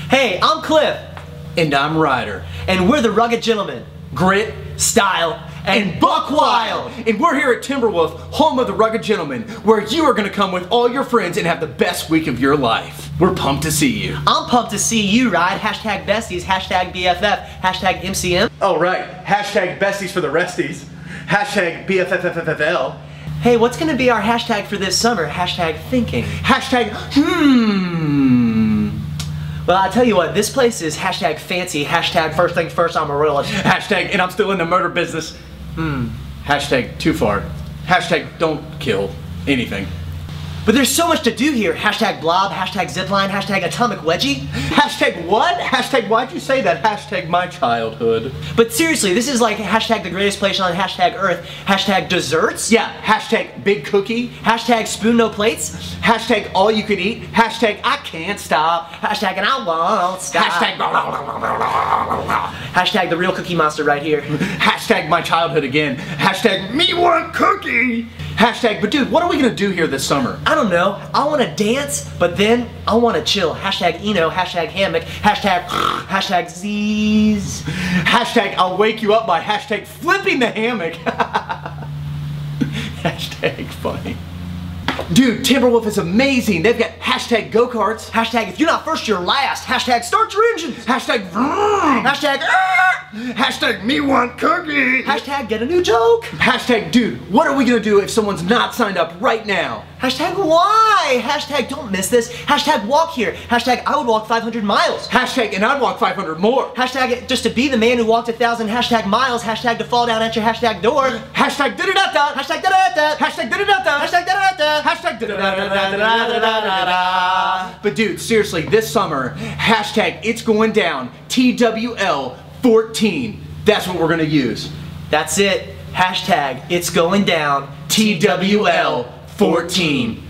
Hey, I'm Cliff. And I'm Ryder. And we're the Rugged Gentlemen. Grit, style, and buck wild! And we're here at Timberwolf, home of the Rugged Gentlemen, where you are going to come with all your friends and have the best week of your life. We're pumped to see you. I'm pumped to see you, Ride. Hashtag besties, hashtag BFF, hashtag MCM. Oh right, hashtag besties for the resties. Hashtag BFFFFL. Hey, what's going to be our hashtag for this summer? Hashtag thinking. Hashtag Well, I'll tell you what, this place is hashtag fancy, hashtag first thing first, I'm a royalist. Hashtag and I'm still in the murder business. Hashtag too far. Hashtag don't kill anything. But there's so much to do here. Hashtag blob, hashtag zipline, hashtag atomic wedgie. Hashtag what? Hashtag why'd you say that? Hashtag my childhood. But seriously, this is like hashtag the greatest place on hashtag earth, hashtag desserts. Yeah, hashtag big cookie. Hashtag spoon no plates. Hashtag all you can eat. Hashtag I can't stop. Hashtag and I won't stop. Hashtag the real cookie monster right here. Hashtag my childhood again. Hashtag me want cookie. Hashtag, but dude, what are we gonna do here this summer? I don't know. I want to dance, but then I want to chill. Hashtag Eno, hashtag hammock, hashtag Z's. Hashtag I'll wake you up by hashtag flipping the hammock. Hashtag funny. Dude, Timberwolf is amazing. They've got hashtag go-karts. Hashtag if you're not first, you're last. Hashtag start your engines. Hashtag vroom. Hashtag Hashtag me want cookie. Hashtag get a new joke. Hashtag dude, what are we gonna do if someone's not signed up right now? Hashtag why? Hashtag don't miss this. Hashtag walk here. Hashtag I would walk 500 miles. Hashtag and I'd walk 500 more. Hashtag just to be the man who walked 1,000 hashtag miles. Hashtag to fall down at your hashtag door. Hashtag da-da-da-da. Hashtag da-da-da-da. Hashtag da-da-da-da. Hashtag da-da-da-da. Hashtag da-da-da-da-da-da-da-da. But dude, seriously, this summer, hashtag it's going down, TWL 14. That's what we're gonna use. That's it. Hashtag it's going down, TWL 14.